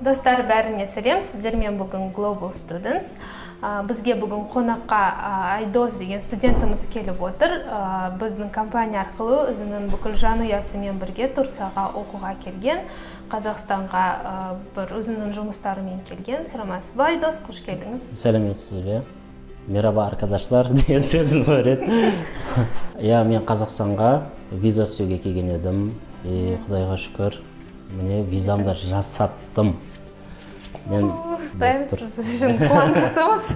Достар, бәріне сәлем. Сіздермен бүгін Global Students. Бізге бүгін қонаққа Айдос деген студентіміз келіп отыр. Біздің компания арқылы өзінің бүкіл жанұясымен бірге Турцияға оқуға келген. Қазақстанға бір өзінің жұмыстарымен келген. Саламатсыз ба, Айдос? Қош келдіңіз. Сәлеметсіз бе? Merhaba arkadaşlar деген сөзім бар еді. Мен Қазақстанға виза істеуге келген едім. Құдайға шүкір, міне визамды жасаттым. Құдайым сіз үшін қуаныштымыз.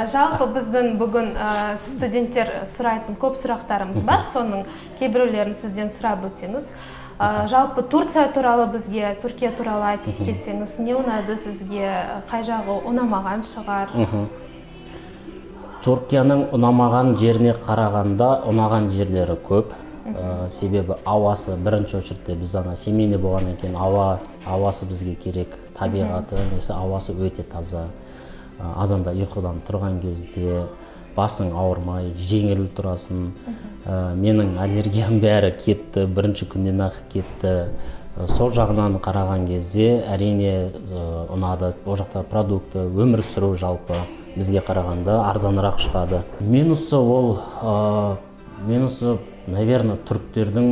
Жалпы біздің бүгін студенттер сұрайтын көп сұрақтарымыз бар. Соның кейбіреулерін сізден сұрап өтсеңіз. Жалпы Турция туралы бізге, Түркия туралы айтып кетсеңіз, не ұнады сізге, қай жағы ұнамаған шығар? Түркияның ұнамаған жеріне қарағанда ұнаған жерлері көп. Себебі ауасы бірінші очередте біз семейде болғаннан кейін ауасы бізге керек, табиғаты, ауасы өте таза. Азанда ұйқыдан тұрған кезде басың ауырмай, жеңіл тұрасың. Менің аллергиям бәрі кетті, бірінші күннен ақ кетті. Сол жағынан қараған кезде әрине ұнады. Ол жақта продукты, өмір сүру жалпы бізге қарағанда арзанырақ шығады. Минусы, наверное, түріктердің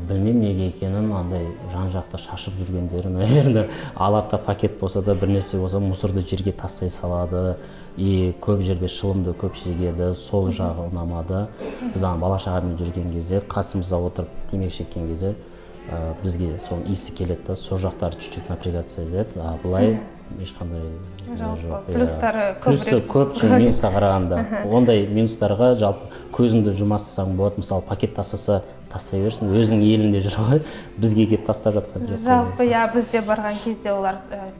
білмеймін неге екенін, андай жан-жақта шашып жүргендері, наверное, алатта пакет болса да, бірнәрсе болса, мусорды жерге тастай салады, көп жерде шылымды көп шегеді, сол жағы ұнамады. Біз бала шағамен жүрген кезде, қасымызда отырып темекі шеккен кезде, бізге соның иісі келеді, сол жақтары чуть-чуть напрягаться етеді, бұлай ешқандай жоқ. Плюстары көп минусқа қарағанда. Ондай минустарға жалпы көзіңді жұмасаң болады, мысалы пакет тастаса тастай берсін, өзінің елінде жүр ғой, бізге келіп тастап жатқан жоқ. Жалпы, бізде барған кезде олар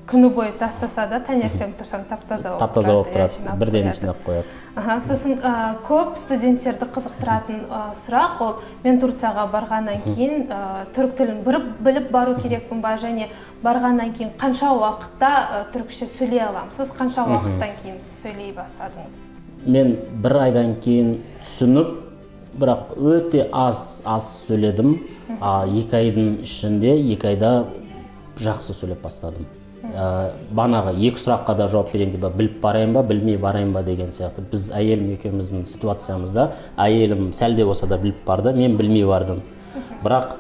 күні бойы тастаса да, таңертең тұрсаң таптаза болып тұрады, бірден жинап қояды. Сосын көп студенттерді қызықтыратын сұрақ, ол мен Турцияға барғаннан кейін түрік тілін біліп бару керекпін ба, және барғаннан кейін қанша уақытта түрікше сөйлей аламын? Сіз қанша уақыттан кейін сөйлей бастадыңыз? Мен бір айдан кейін түсініп, бірақ өте аз сөйледім. 2 айдың ішінде 2 айда жақсы сөйлеп бастадым. Банағы 2 сұраққа да жауап берейін деп, біліп барайын ба, білмей барайын ба деген сияқты. Біз әйелім екеуміздің ситуациямызда, әйелім сәлде болса да біліп барды, мен білмей бардым. Бірақ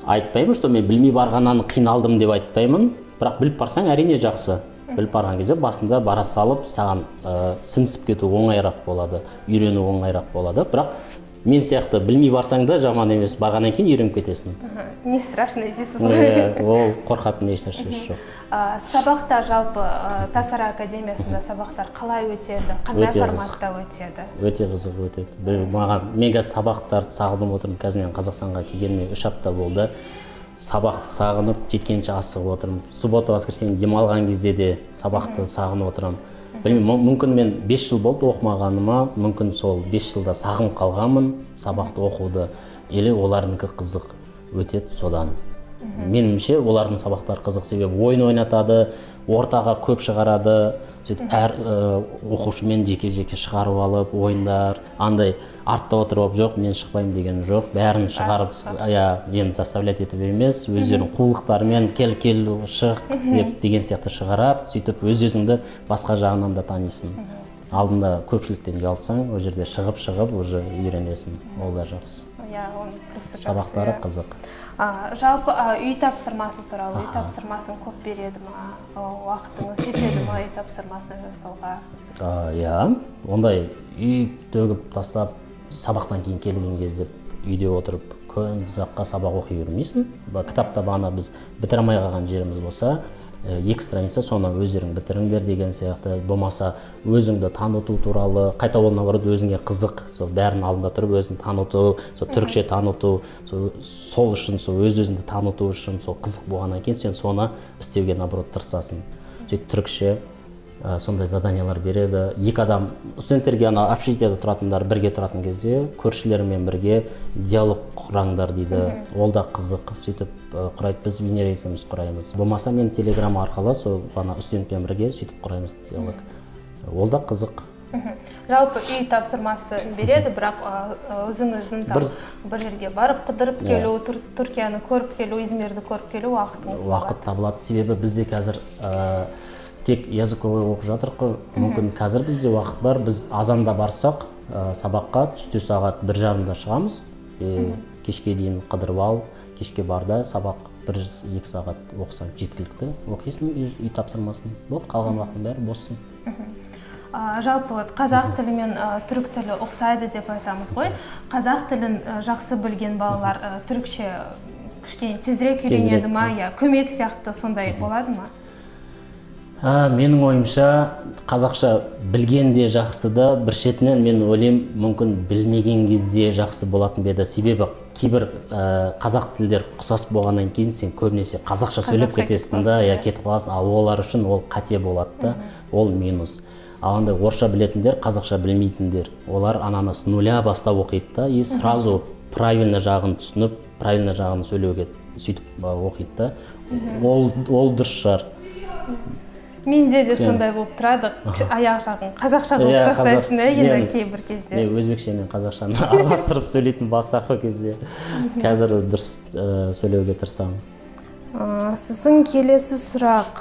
айтпаймын, что мен білмей барғаннан қиналдым деп айтпаймын, бірақ біліп барсаң әрине жақсы. Біліп барған кезде басында бара салып, саған сіңісіп кету оңайырақ болады, үйрену оңайырақ болады. Бірақ мен сияқты білмей барсаң да жаман емес, барғаннан кейін үйреніп кетесің. Не страшно дейсіз ғой? Ол қорқатын ешнәрсесі жоқ. Сабақта жалпы Тасара академиясында сабақтар қалай өтеді? Қандай форматта өтеді? Өте қызық өтеді. Мен сабақтарды сағынып отырмын. Қазір мен Қазақстанға келгеніме 3 апта болды. Сабақты сағынып, жеткенше асығып отырмын. Суббота, воскресенье демалған кезде де сабақты сағынып отырамын. Мүмкін мен 5 жыл болды оқымағаныма, мүмкін сол 5 жылда сағынып қалғанмын сабақты оқуды, или оларынікі қызық өтеді содан. Меніңше олардың сабақтары қызық, себебі ойын ойнатады, ортаға көп шығарады, әр оқушымен жеке-жеке шығарып алып, ойындар, андай артта отырып жоқ, мен шықпаймын деген жоқ, бәрін шығарып, енді заставлять етіп емес, өздерінің қулықтарымен кел шық деген сияқты шығарады, сөйтіп өз-өзіңді басқа жағынан да танисың. Алдында көпшіліктен ұялсаң, ол жерде шығып уже үйренесің, ол да жақсы. Сабақтары қызық. Жалпы үй тапсырмасы туралы, үй тапсырмасын көп береді ма? Уақытыңыз жетеді ма үй тапсырмасын жасауға? Ондай үй төгіп тастап, сабақтан кейін келген кезде үйде отырып, күн ұзаққа сабақ оқи бермейсің. Кітапта біз бітіре алмай қалған жеріміз болса, 2 страница соны өздерің бітіріңдер деген сияқты, болмаса өзіңді таныту туралы, қайта ол наоборот өзіңе қызық, бәрін алдында тұрып өзін таныту, түрікше таныту, сол үшін, өз-өзіңді таныту үшін қызық болғаннан кейін сен соны істеуге наоборот тырысасың. Түрікше сондай заданиялар береді. 2 адам студенттерге общежитияда тұратындар бірге тұратын кезде көршілермен бірге диалог құраңдар дейді. Ол да қызық. Сөйтіп құрайды, біз Венера екеуміз құраймыз. Болмаса мен телеграм арқылы сол студентпен бірге сөйтіп құраймыз диалог. Ол да қызық. Жалпы үй тапсырмасы береді, бірақ өзіңіздің бір жерге барып қыдырып келу, Түркияны көріп келу, Измирді көріп келу уақытыңыз болады. Уақыт табылады, себебі бізде қазір тек языковой оқып жатырмыз қой. Мүмкін қазір бізде уақыт бар, біз азанда барсақ сабаққа түсте сағат 1:30-да шығамыз, кешке дейін қыдырып ал, кешке барда сабақ 1-2 сағат оқысаң жеткілікті. Оқисың үй тапсырмасын, болды, қалған уақытың бәрі боссын. Жалпы қазақ тілі мен түрік тілі ұқсайды деп айтамыз ғой. Қазақ тілін жақсы білген балалар түрікше кішкене тезірек үйренеді ма, я көмек сияқты сондай болады ма? Менің ойымша қазақша білген де жақсы да, бір шетінен мен ойлаймын, мүмкін білмеген кезде жақсы болатын беді. Себебі кейбір қазақ тілдер ұқсас болғаннан кейін сен көбінесе қазақша сөйлеп кетесің да, я кетіп қаласың, ал олар үшін ол қате болады да, ол минус. Ал андай орысша білетіндер, қазақша білмейтіндер, олар ананы с нуля бастап оқиды да, и сразу правильно жағын түсініп, правильно жағын сөйлеуге сөйтіп оқиды да. Ол дұрыс шығар. Менде де сондай болып тұрады, аяқ жағын қазақша қылып тастайсың да, енді кейбір кезде. Мен өзбекше мен қазақшаны араластырып сөйлейтін бастапқы кезде. Қазір дұрыс сөйлеуге тырысамын. Сіздің келесі сұрақ,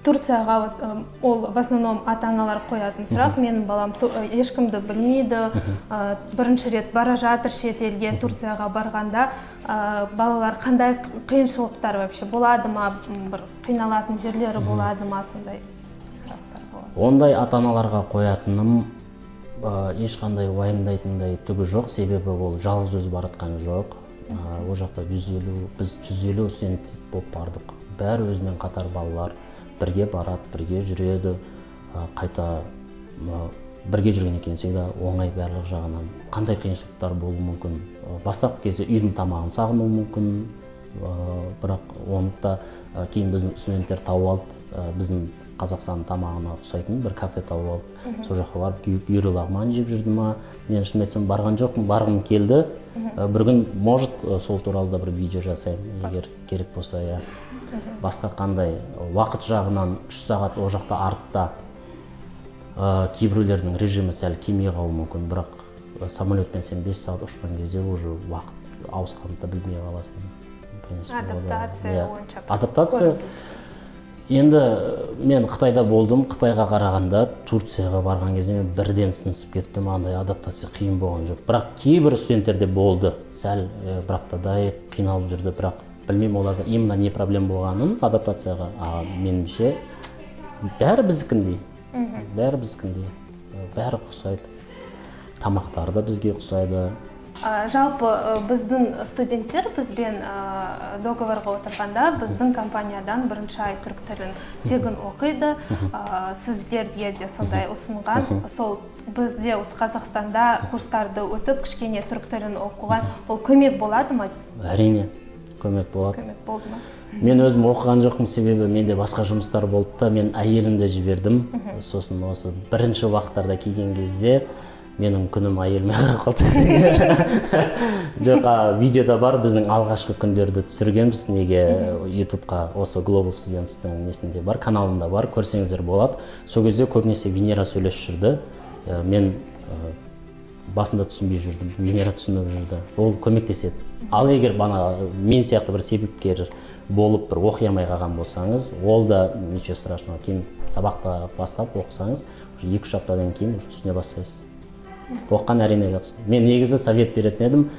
Турцияға, ол в основном ата-аналар қоятын сұрақ, менің балам ешкімді білмейді, бірінші рет бара жатыр шет елге, Турцияға барғанда балалар қандай қиыншылықтар вообще болады ма, бір қиналатын жерлері болады ма, сондай сұрақтар болады? Ондай ата-аналарға қоятыным ешқандай уайымдайтындай түгі жоқ, себебі ол жалғыз өзі баратқан жоқ. Ол жақта 150, біз 150 студент болып бардық. Бәрі өзімен қатар балалар бірге барады, бірге жүреді, қайта бірге жүрген екен всегда оңай барлық жағынан. Қандай қиыншылықтар болуы мүмкін. Бастапқы кезде үйдің тамағын сағыну мүмкін, бірақ оны да кейін біздің студенттер тауып алды, біздің Қазақстан тамағына ұқсайтын бір кафе тауып алды. Сол жаққа барып үйрі лағман жеп жүрді ма? Мен шын айтсам барған жоқпын, барғым келді. Бір күн, может, сол туралы да бір видео жасаймын, егер керек болса, я. Басқа қандай уақыт жағынан 3 сағат о жақта артта кейбіреулердің режимі сәл келмей қалуы мүмкін, бірақ самолетпен сен 5 сағат ұшқан кезде уже уақыт ауысқанды да білмей қаласың. Адаптация ойынша. Адаптация. Енді мен Қытайда болдым, Қытайға қарағанда Турцияға барған кезде мен бірден сынысып кеттім, андай адаптация қиын болған жоқ. Бірақ кейбір студенттерде болды, сәл бір аптадай қиналып жүрді, бірақ білмеймін оларда именно не проблема болғанын адаптацияға. Меніңше бәрі біздікіндей, бәрі ұқсайды. Тамақтары да бізге ұқсайды. Жалпы біздің студенттер бізбен договорға отырғанда біздің компаниядан бірінші ай түрік тілін тегін оқиды. Сіздерге де сондай ұсынған. Сол бізде осы Қазақстанда курстарды өтіп кішкене түрік тілін оқыған ол көмек болады ма? Әрине, көмек болады. Көмек болды ма? Мен өзім оқыған жоқпын, себебі менде басқа жұмыстар болды да, мен әйелімді жібердім. Сосын осы бірінші уақыттарда келген кезде менің күнім әйеліме қарап қалды. Жоқ, видеода бар, біздің алғашқы күндерді түсіргенбіз, неге YouTube-қа, осы Global Students-тің несінде бар, каналында бар, көрсеңіздер болады. Сол кезде көбінесе Венера сөйлесіп жүрді. Мен басында түсінбей жүрдім, Венера түсініп жүрді. Ол көмектеседі. Ал егер мен сияқты бір себепкер болып бір оқи алмай қалған болсаңыз, ол да ничего страшного. Кейін сабақта бастап оқысаңыз, 2-3 аптадан кейін түсіне бастайсыз. Оққан әрине жақсы. Мен негізі совет беретін едім,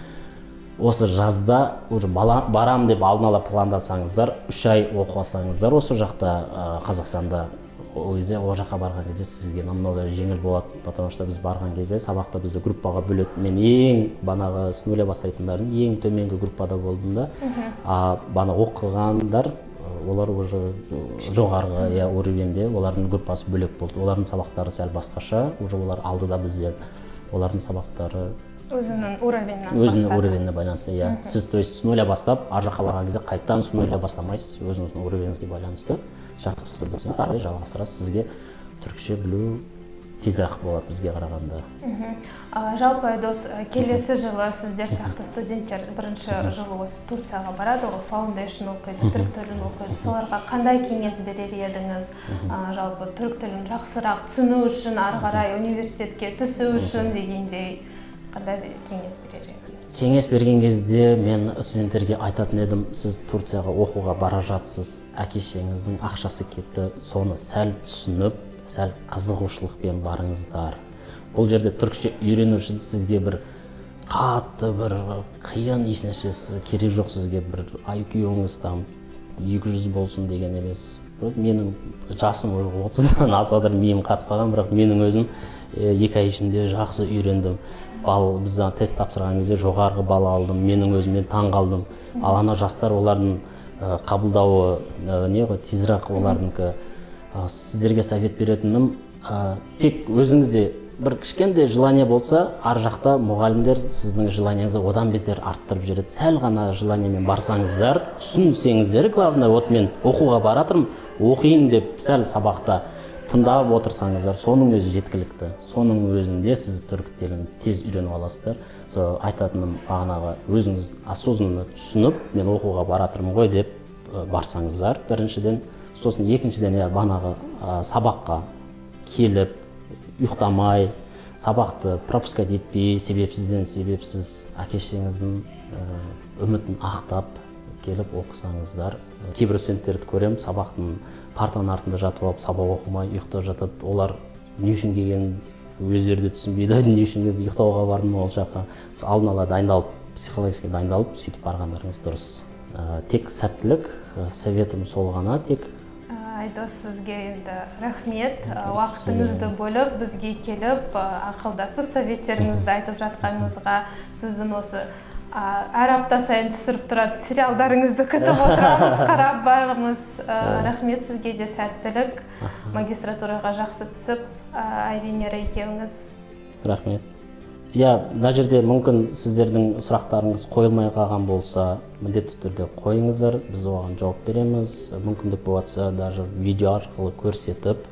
осы жазда барам деп алдын ала пландасаңыздар, 3 ай оқып алсаңыздар, осы жақта Қазақстанда ол жаққа барған кезде сізге намного жеңіл болады, потому что біз барған кезде сабақта бізді группаға бөледі. Мен ең банағы с нуля бастайтындардың ең төменгі группада болдым да, бана оқығандар олар уже жоғарғы уровеньде, олардың группасы бөлек болды. Олардың сабақтары сәл басқаша, уже олар алдыда бізден. Олардың сабақтары өзінің уровеніне байланысты. Сіз то есть с нуля бастап, ар жаққа барған кезде қайттан с нуля бастамайсыз, өзіңіздің уровеніңізге байланысты. Жақсы білсеңіз, ары жалғастырасыз. Сізге түрікше білу тезірек болады бізге қарағанда. Жалпы Айдос, келесі жылы сіздер сияқты студенттер бірінші жылы осы Турцияға барады ғой, фаундейшн оқиды, түрік тілін оқиды. Соларға қандай кеңес берер едіңіз? Жалпы түрік тілін жақсырақ түсіну үшін, ары қарай университетке түсу үшін дегендей қандай кеңес берер едіңіз? Кеңес берген кезде мен студенттерге айтатын едім, сіз Турцияға оқуға бара жатсыз, әке-шеңіздің ақшасы кетті, соны сәл түсініп, сәл қызығушылықпен барыңыздар. Бұл жерде түркше үйрену үшін сізге бір қатты бір қиын ешнәрсесі керек жоқ, сізге бір IQ-іңіз там 200 болсын деген емес. Менің жасым 30-дан асадыр, миым қатпаған, бірақ менің өзім 2 ай ішінде жақсы үйрендім. Біз тест тапсырған кезде жоғарғы бал алдым, менің өзімнен таң қалдым. Ал ана жастар олардың қабылдауы тезірек олардыңқы. Сіздерге совет беретінім, тек өзіңізде бір кішкентай желание болса, ар жақта мұғалімдер сіздің желаниеңізді одан бетер арттырып жүреді. Сәл ғана желаниемен барсаңыздар, түсінсеңіздер, главное, вот мен оқуға баратырмын, оқиын деп сәл сабақта тыңдап отырсаңыздар, соның өзі жеткілікті. Соның өзінде сіз түрік тілін тез үйреніп аласыздар. Айтатыным бағанағы өзіңіз осознанно түсініп, мен оқуға баратырмын ғой деп барсаңыздар, біріншіден. Сосын екіншіден бағанағы сабаққа келіп, ұйықтамай, сабақты пропускать етпей, себепсіз әке-шеңіздің үмітін ақтап келіп оқысаңыздар. Кейбір студенттерді көремін, сабақтың партаның артында жатып алып, сабақ оқымай, ұйықтап жатады. Олар не үшін келгенін өздері де түсінбейді, не үшін ұйықтауға бардым ол жаққа. Алдын ала дайындалып, психологически дайындалып, сөйтіп барғандарыңыз дұрыс. Тек сәттілік, советім сол ғана, тек. Айдос, сізге енді рахмет, уақытыңызды бөліп, бізге келіп, ақылдасып, советтеріңізді айтып жатқаныңызға, сіздің осы әр апта сайын түсіріп тұрады сериалдарыңызды күтіп отырамыз, қарап барымыз. Рахмет, сізге де сәттілік, магистратураға жақсы түсіп, Айвенера екеуіңіз. Рахмет. Мына жерде мүмкін сіздердің сұрақтарыңыз қойылмай қалған болса, міндетті түрде қойыңыздар, біз оған жауап береміз. Мүмкіндік болса, даже видео арқылы көрсетіп,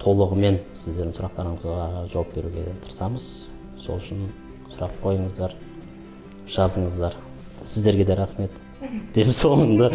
толығымен сіздердің сұрақтарыңызға жауап беруге тырысамыз. Сол үшін сұрақ қойыңыздар, жазыңыздар. Сіздерге де рахмет деп соңында.